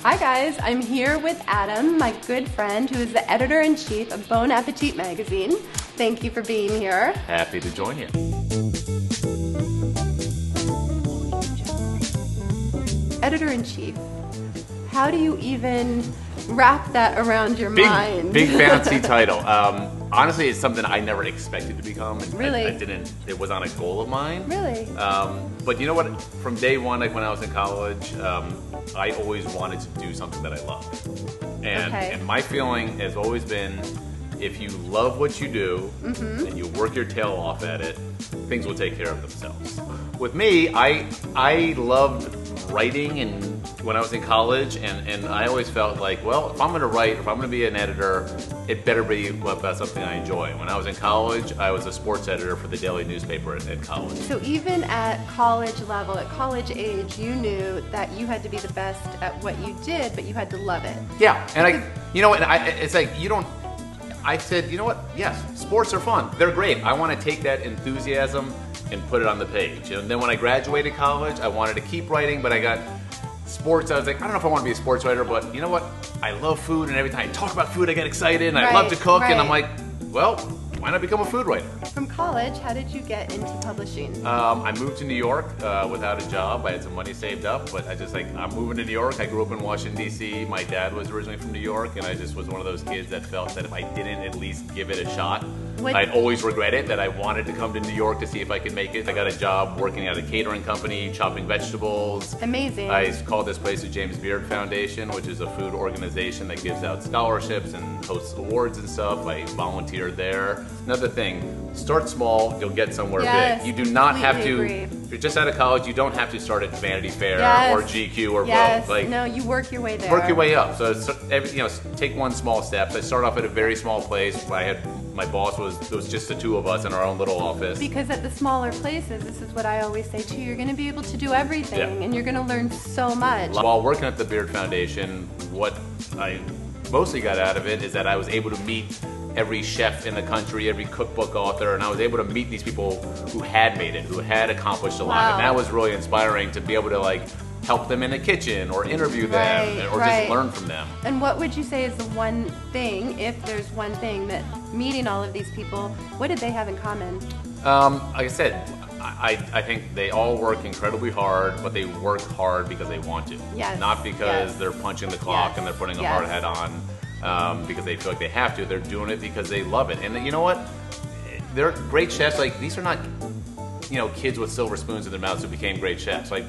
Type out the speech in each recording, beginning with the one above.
Hi guys, I'm here with Adam, my good friend, who is the editor-in-chief of Bon Appetit magazine. Thank you for being here. Happy to join you. Editor-in-chief, how do you even wrap that around your mind? Big fancy title. Honestly, it's something I never expected to become. Really? It was on a goal of mine. Really? But you know what? From day one, like when I was in college, I always wanted to do something that I loved. And my feeling has always been, if you love what you do and you work your tail off at it, things will take care of themselves. With me, I loved writing and when I was in college, and I always felt like, well, if I'm going to write, if I'm going to be an editor, it better be about something I enjoy. When I was in college, I was a sports editor for the daily newspaper at college. So even at college level, at college age, you knew that you had to be the best at what you did, but you had to love it. Yeah, and it's like, you don't, I said, you know what, yes, sports are fun. They're great. I want to take that enthusiasm and put it on the page. And then when I graduated college, I wanted to keep writing, but I got sports. I was like, I don't know if I want to be a sports writer, but you know what? I love food, and every time I talk about food, I get excited, and I love to cook, and I'm like, well, why not become a food writer? From college, how did you get into publishing? I moved to New York without a job. I had some money saved up, but I just I'm moving to New York. I grew up in Washington, D.C. My dad was originally from New York, and I just was one of those kids that felt that if I didn't at least give it a shot, I'd always regret it, that I wanted to come to New York to see if I could make it. I got a job working at a catering company, chopping vegetables. Amazing. I called this place the James Beard Foundation, which is a food organization that gives out scholarships and hosts awards and stuff. I volunteered there. Another thing, start small, you'll get somewhere big. You do not have to, if you're just out of college, you don't have to start at Vanity Fair or GQ or Vogue. Like, no, you work your way there. Work your way up. So, take one small step. So I started off at a very small place. My boss it was just the two of us in our own little office. Because at the smaller places, this is what I always say too, you're going to be able to do everything and you're going to learn so much. While working at the Beard Foundation, what I mostly got out of it is that I was able to meet every chef in the country, every cookbook author, and I was able to meet these people who had made it, who had accomplished a lot, and that was really inspiring to be able to help them in the kitchen or interview them or just learn from them. And what would you say is the one thing, if there's one thing, that meeting all of these people, what did they have in common? Like I said, I think they all work incredibly hard, but they work hard because they want to. Not because they're punching the clock and they're putting a hard hat on because they feel like they have to. They're doing it because they love it. And you know what? They're great chefs. Like, these are not, kids with silver spoons in their mouths who became great chefs. Like,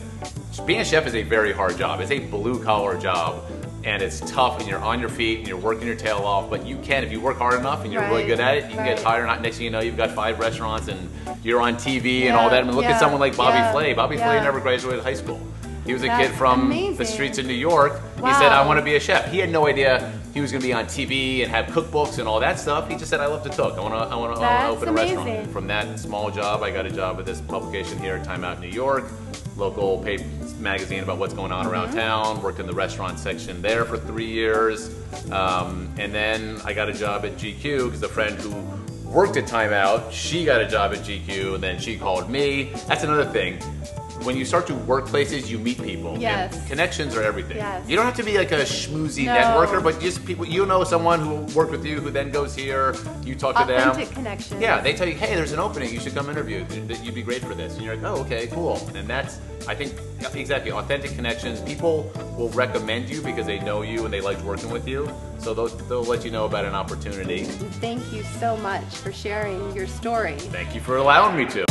being a chef is a very hard job. It's a blue-collar job, and it's tough, and you're on your feet, and you're working your tail off, but you can, if you work hard enough and you're really good at it, you can get hired. Next thing you know, you've got 5 restaurants, and you're on TV and all that. I mean, look at someone like Bobby Flay. Bobby Flay never graduated high school. He was a kid from the streets of New York. He said, I want to be a chef. He had no idea he was going to be on TV and have cookbooks and all that stuff. He just said, I love to cook. I want to open a restaurant. And from that small job, I got a job at this publication here, Time Out New York, local paper magazine about what's going on around town. Worked in the restaurant section there for 3 years. And then I got a job at GQ because a friend who worked at Time Out, she got a job at GQ, and then she called me. That's another thing. When you start to work places, you meet people. And connections are everything. You don't have to be like a schmoozy networker, but just people, someone who worked with you who then goes here, you talk to them. Authentic connections. Yeah, they tell you, hey, there's an opening, you should come interview. You'd be great for this. And you're like, oh, okay, cool. And that's, I think, exactly, authentic connections. People will recommend you because they know you and they liked working with you. So they'll let you know about an opportunity. Thank you so much for sharing your story. Thank you for allowing me to.